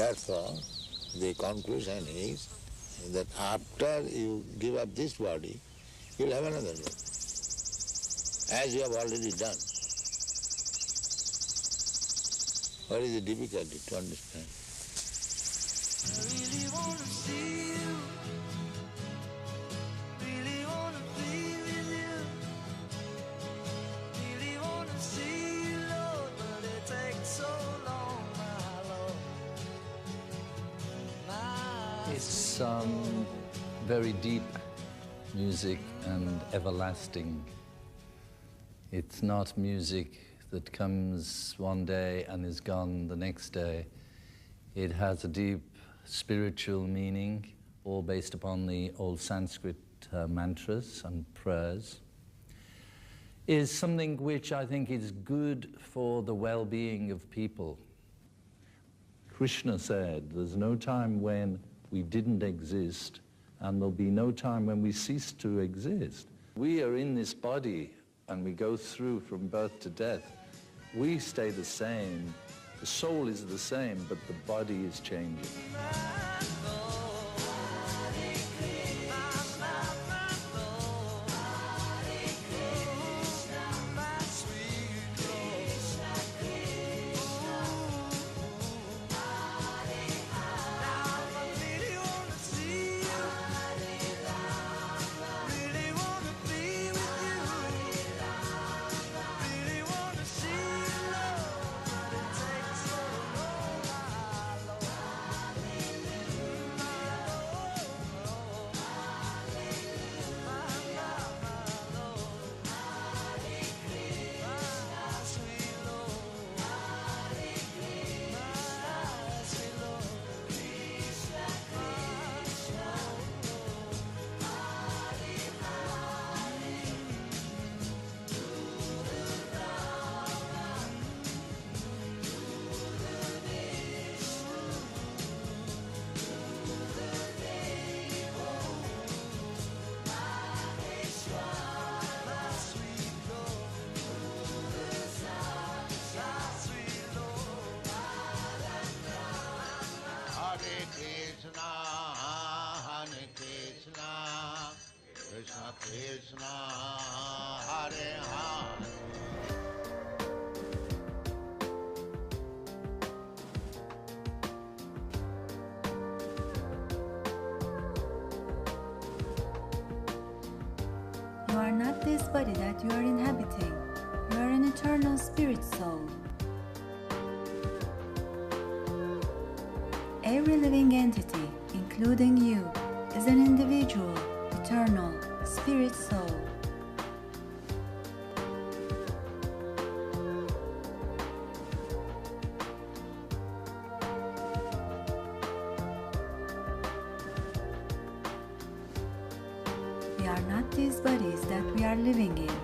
Therefore, the conclusion is that after you give up this body, you'll have another body, as you have already done. What is the difficulty to understand? I really want to see you, really want to be with you, really want to see you, Lord, but it takes so long, my Lord. It's very deep music and everlasting. It's not music that comes one day and is gone the next day. It has a deep spiritual meaning, all based upon the old Sanskrit mantras and prayers. Is something which I think is good for the well-being of people. Krishna said, there's no time when we didn't exist, and there'll be no time when we cease to exist. We are in this body, and we go through from birth to death. We stay the same. The soul is the same, but the body is changing. Krishna Krishna, Hare Hare. You are not this body that you are inhabiting. You are an eternal spirit soul. Every living entity, including you, is an individual, eternal, spirit soul. We are not these bodies that we are living in.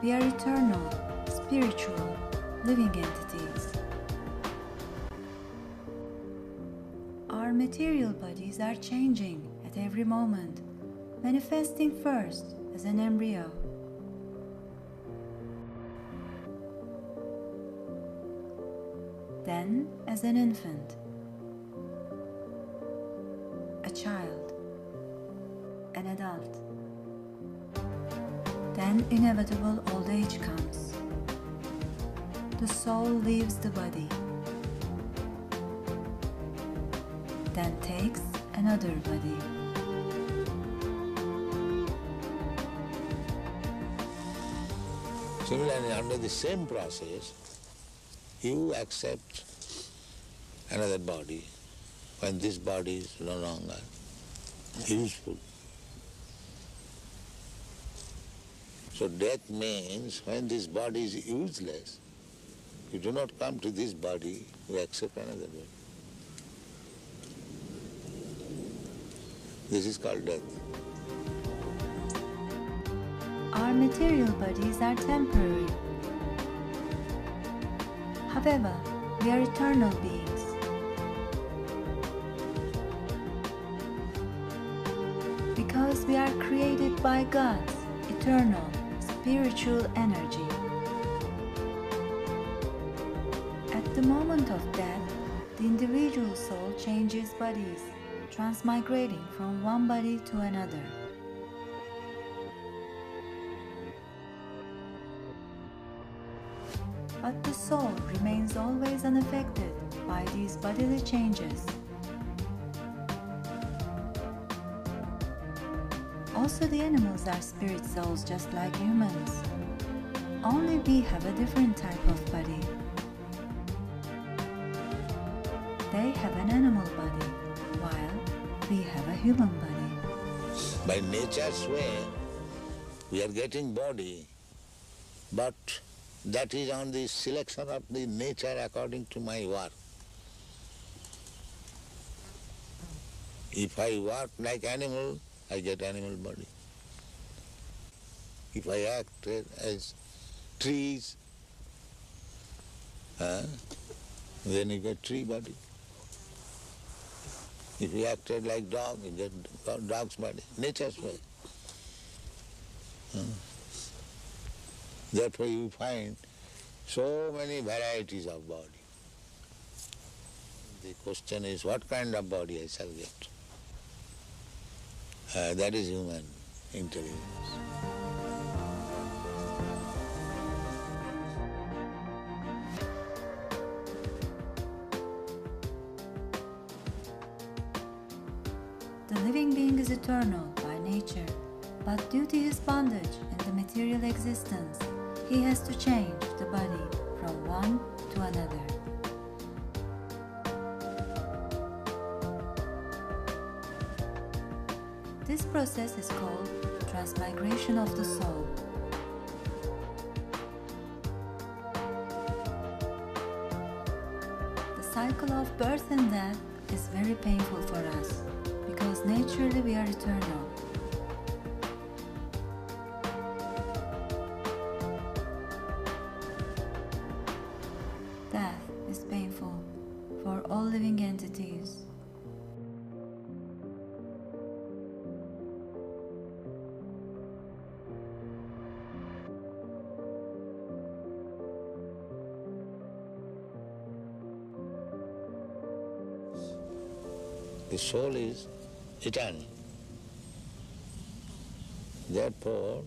We are eternal, spiritual, living entities. Our material bodies are changing at every moment, manifesting first as an embryo, then as an infant, a child, an adult. Then inevitable old age comes. The soul leaves the body, then takes another body. Similarly, under the same process, you accept another body when this body is no longer useful. So death means when this body is useless, you do not come to this body, you accept another body. This is called death. Our material bodies are temporary. However, we are eternal beings. Because we are created by God's eternal, spiritual energy. At the moment of death, material soul changes bodies, transmigrating from one body to another. But the soul remains always unaffected by these bodily changes. Also, the animals are spirit souls just like humans. Only we have a different type of body. They have an animal body, while we have a human body. By nature's way, we are getting body, but that is on the selection of the nature according to my work. If I work like animal, I get animal body. If I act as trees, then you get tree body. If you acted like dog, you get dog's body, nature's way. Therefore you find so many varieties of body. The question is, what kind of body I shall get? That is human intelligence. The living being is eternal by nature, but due to his bondage in the material existence, he has to change the body from one to another. This process is called transmigration of the soul. The cycle of birth and death is very painful for us, because naturally we are eternal. Death is painful for all living entities. The soul is eternal. Therefore,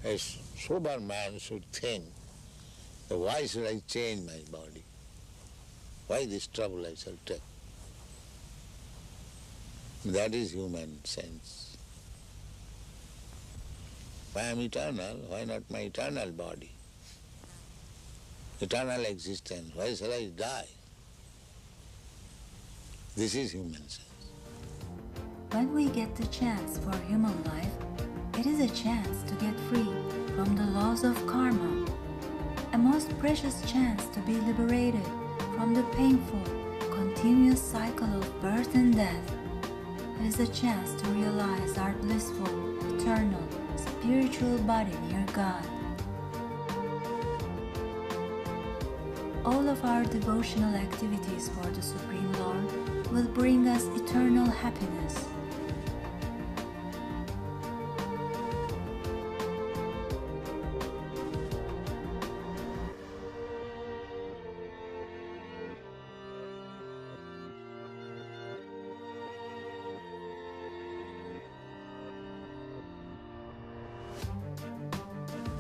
a sober man should think, why should I change my body? Why this trouble I shall take? That is human sense. If I am eternal, why not my eternal body? Eternal existence, why shall I die? This is human sense. When we get the chance for human life, it is a chance to get free from the laws of karma, a most precious chance to be liberated from the painful, continuous cycle of birth and death. It is a chance to realize our blissful, eternal, spiritual body near God. All of our devotional activities for the Supreme Lord will bring us eternal happiness.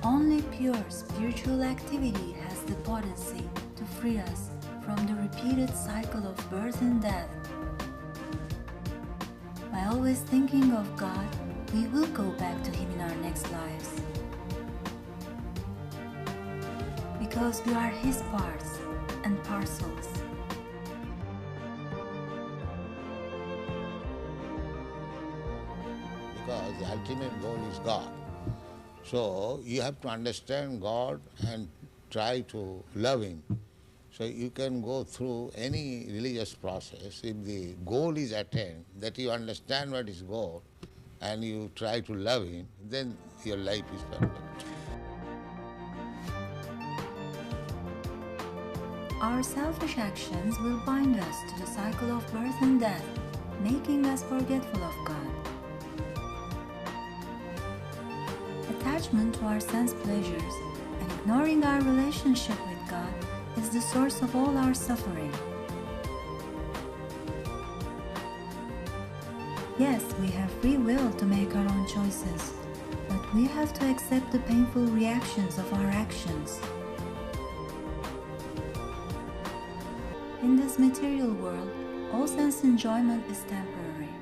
Only pure spiritual activity has the potency to free us from the repeated cycle of birth and death. By always thinking of God, we will go back to Him in our next lives. Because we are His parts and parcels. Because the ultimate goal is God. So you have to understand God and try to love Him. So you can go through any religious process. If the goal is attained, that you understand what is goal, and you try to love Him, then your life is perfect. Our selfish actions will bind us to the cycle of birth and death, making us forgetful of God. Attachment to our sense pleasures and ignoring our relationship with God is the source of all our suffering. Yes, we have free will to make our own choices, but we have to accept the painful reactions of our actions. In this material world, all sense enjoyment is temporary.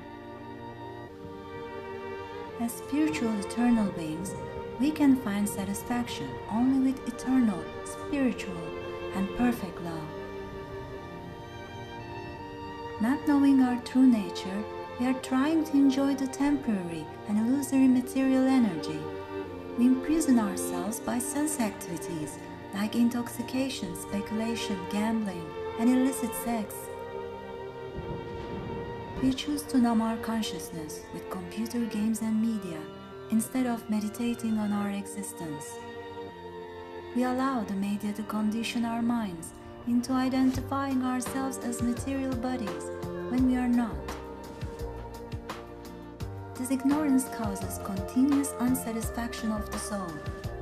As spiritual eternal beings, we can find satisfaction only with eternal, spiritual, and perfect love. Not knowing our true nature, we are trying to enjoy the temporary and illusory material energy. We imprison ourselves by sense activities like intoxication, speculation, gambling, and illicit sex. We choose to numb our consciousness with computer games and media instead of meditating on our existence. We allow the media to condition our minds into identifying ourselves as material bodies when we are not. This ignorance causes continuous unsatisfaction of the soul,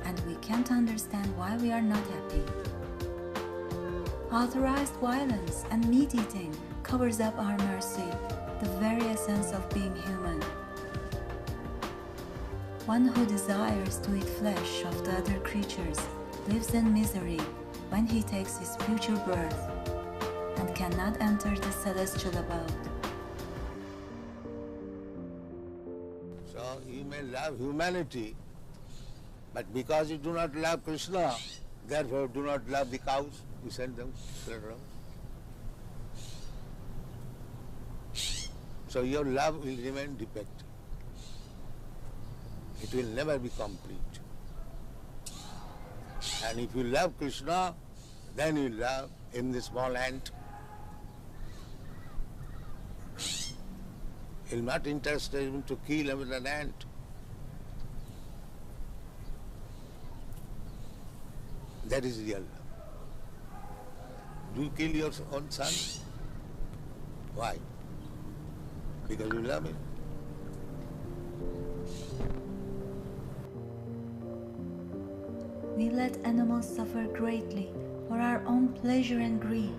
and we can't understand why we are not happy. Authorized violence and meat eating covers up our mercy, the very essence of being human. One who desires to eat flesh of the other creatures lives in misery when he takes his future birth and cannot enter the celestial abode. So you may love humanity, but because you do not love Krishna, therefore do not love the cows, you send them around. So your love will remain defective. It will never be complete. And if you love Krishna, then you love in the small ant. You're not interested in to kill even an ant. That is real love. Do you kill your own son? Why? Because you love him. We let animals suffer greatly for our own pleasure and greed.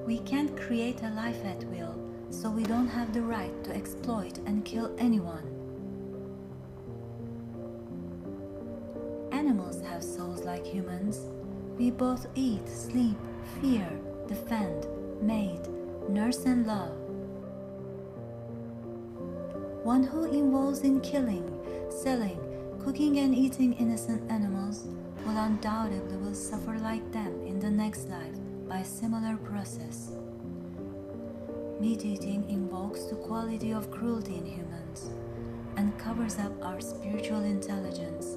We can't create a life at will, so we don't have the right to exploit and kill anyone. Animals have souls like humans. We both eat, sleep, fear, defend, mate, nurse and love. One who involves in killing, selling, cooking and eating innocent animals will undoubtedly suffer like them in the next life by a similar process. Meat eating invokes the quality of cruelty in humans and covers up our spiritual intelligence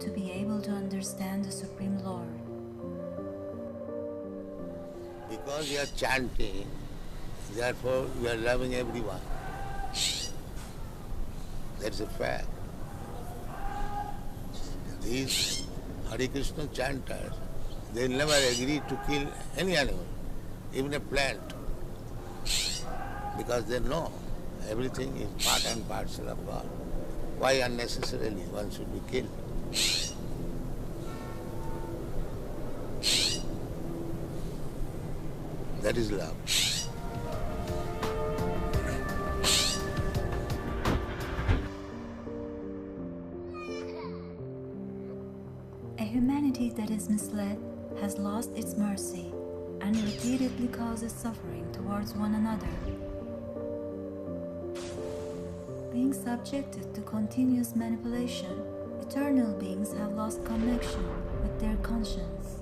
to be able to understand the Supreme Lord. Because you are chanting, therefore you are loving everyone. That's a fact. These Hare Krishna chanters, they never agree to kill any animal, even a plant, because they know everything is part and parcel of God. Why unnecessarily one should be killed? That is love. A humanity that is misled has lost its mercy and repeatedly causes suffering towards one another. Being subjected to continuous manipulation, eternal beings have lost connection with their conscience.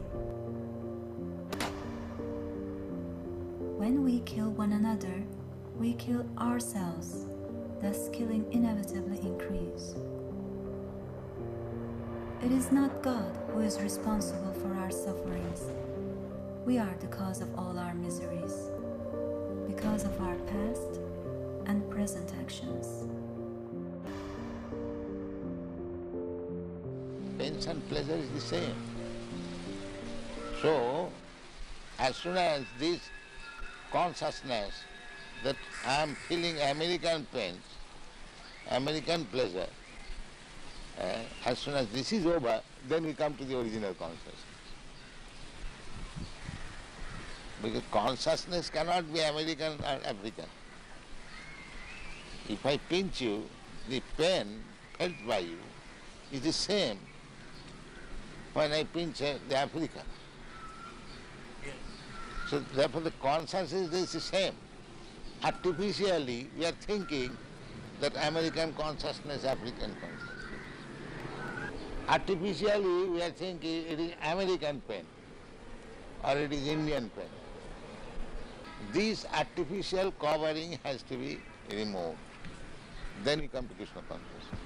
When we kill one another, we kill ourselves, thus killing inevitably increase. It is not God who is responsible for our sufferings. We are the cause of all our miseries, because of our past and present actions. Pain and pleasure is the same. So, as soon as this consciousness that I am feeling American pain, American pleasure, As soon as this is over, then we come to the original consciousness. Because consciousness cannot be American or African. If I pinch you, the pain felt by you is the same when I pinch the African. So therefore the consciousness is the same. Artificially we are thinking that American consciousness, African consciousness. Artificially we are thinking it is American pain or it is Indian pain. This artificial covering has to be removed. Then we come to Krishna consciousness.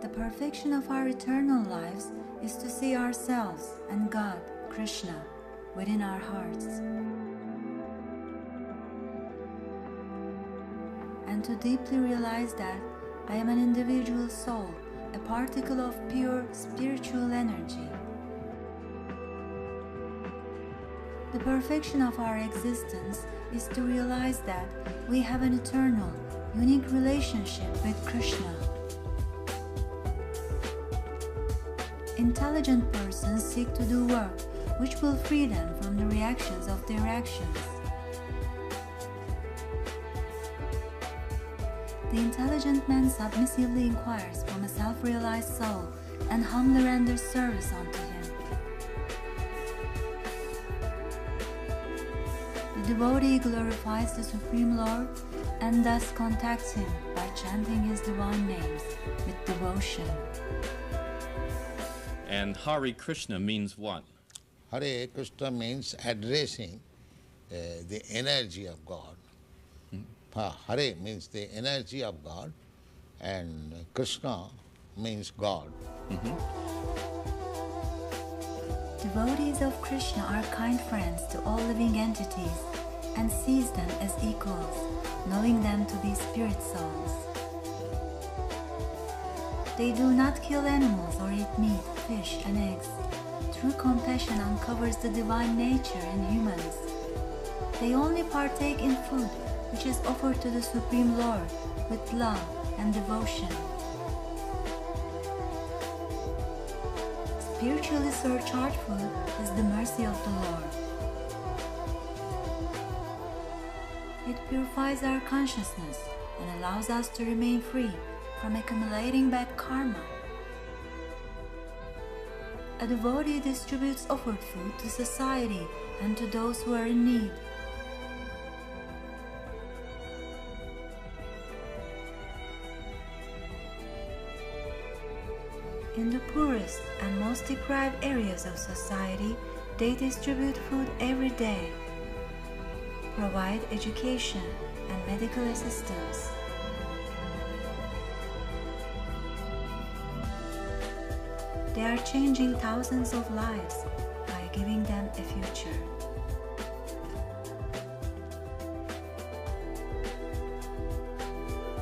The perfection of our eternal lives is to see ourselves and God, Krishna, within our hearts, and to deeply realize that I am an individual soul, a particle of pure spiritual energy. The perfection of our existence is to realize that we have an eternal, unique relationship with Krishna. Intelligent persons seek to do work which will free them from the reactions of their actions. The intelligent man submissively inquires from a self-realized soul and humbly renders service unto him. The devotee glorifies the Supreme Lord and thus contacts him by chanting his divine names with devotion. And Hare Krishna means what? Hare Krishna means addressing the energy of God. Hare means the energy of God, and Krishna means God. Devotees of Krishna are kind friends to all living entities and sees them as equals, knowing them to be spirit souls. They do not kill animals or eat meat, fish, and eggs. True compassion uncovers the divine nature in humans. They only partake in food which is offered to the Supreme Lord with love and devotion. Spiritually surcharged food is the mercy of the Lord. It purifies our consciousness and allows us to remain free from accumulating bad karma. A devotee distributes offered food to society and to those who are in need. In the poorest and most deprived areas of society, they distribute food every day, provide education and medical assistance. They are changing thousands of lives by giving them a future.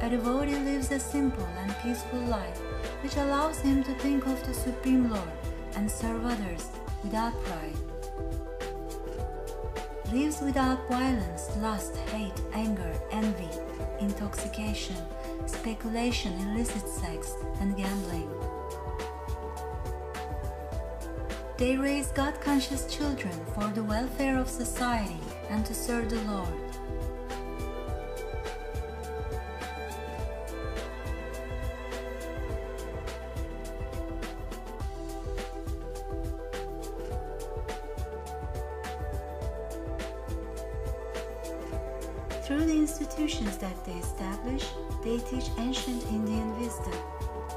A devotee lives a simple and peaceful life, which allows him to think of the Supreme Lord and serve others without pride. Lives without violence, lust, hate, anger, envy, intoxication, speculation, illicit sex, and gambling. They raise God-conscious children for the welfare of society and to serve the Lord. Through the institutions that they establish, they teach ancient Indian wisdom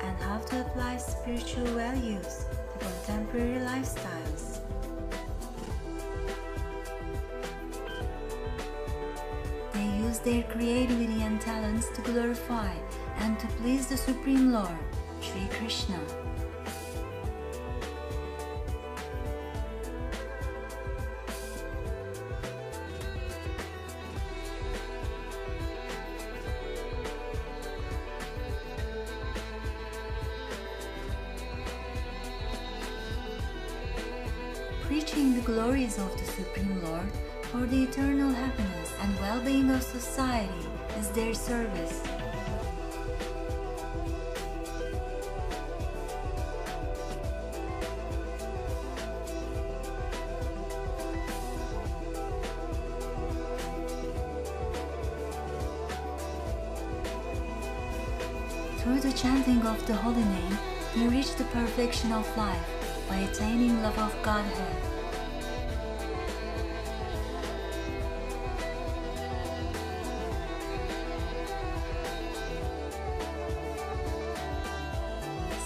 and how to apply spiritual values to contemporary lifestyles. They use their creativity and talents to glorify and to please the Supreme Lord, Shri Krishna. preaching the glories of the Supreme Lord for the eternal happiness and well-being of society is their service. Through the chanting of the holy name, they reach the perfection of life by attaining love of Godhead.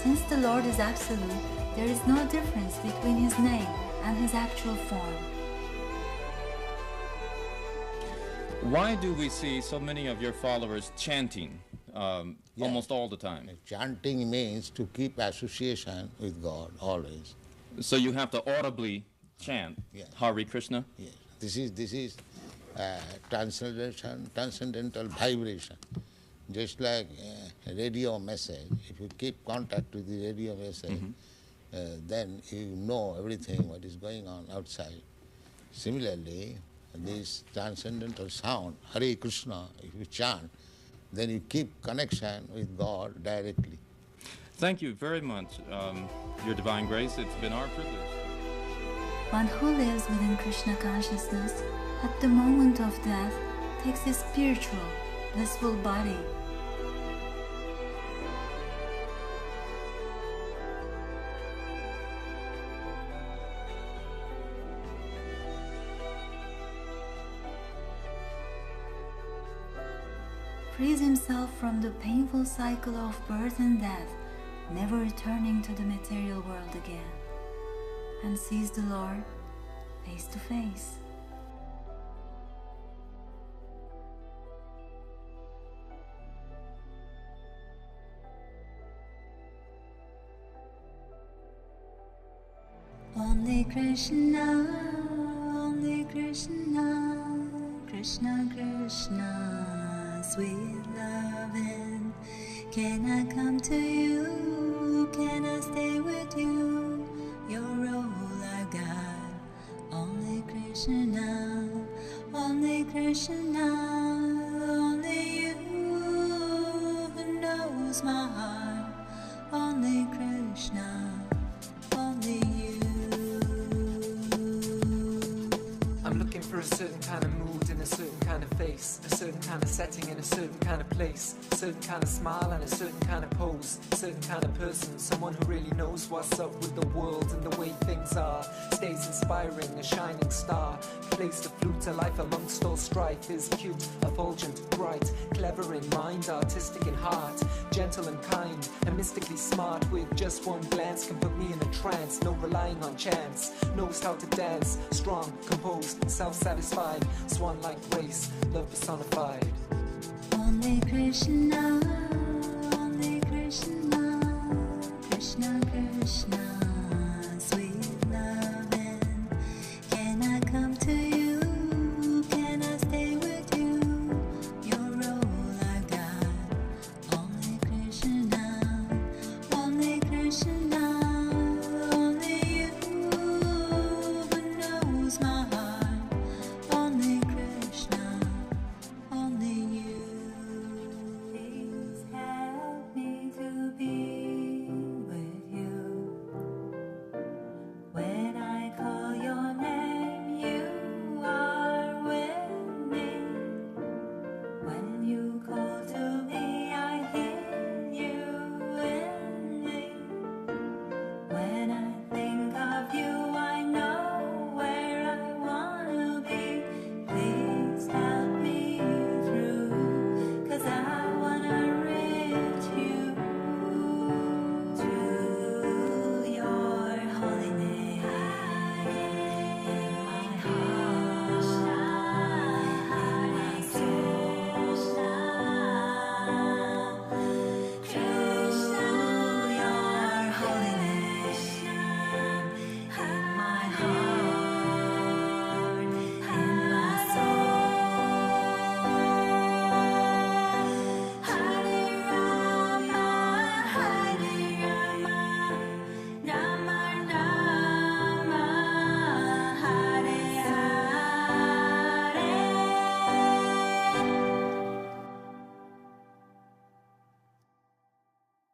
Since the Lord is absolute, there is no difference between His name and His actual form. Why do we see so many of your followers chanting almost all the time? Chanting means to keep association with God always. So you have to audibly chant Yes. Hare Krishna? Yes. This is transcendental vibration. Just like a radio message, if you keep contact with the radio message, then you know everything what is going on outside. Similarly, this transcendental sound, Hare Krishna, if you chant, then you keep connection with God directly. Thank you very much, Your Divine Grace. It's been our privilege. One who lives within Krishna consciousness at the moment of death takes his spiritual, blissful body. Frees himself from the painful cycle of birth and death, never returning to the material world again, and sees the Lord face to face. Only Krishna, Krishna Krishna, sweet loving. Can I come to you? Can I stay with you? You're all I got. Only Krishna, only you who knows my heart. Only Krishna, only you. I'm looking for a certain kind of mood in a certain kind of face, a certain kind of setting in a certain kind of place, a certain kind of smile and a certain kind of pose, a certain kind of person, someone who really knows what's up with the world and the way things are, stays inspiring, a shining star, plays the flute to life amongst all strife, is cute, effulgent, bright, clever in mind, artistic in heart, gentle and kind, and mystically smart, with just one glance can put me in a trance, no relying on chance, knows how to dance, strong, composed, self-satisfied, swan-like grace, love personified. Only Krishna,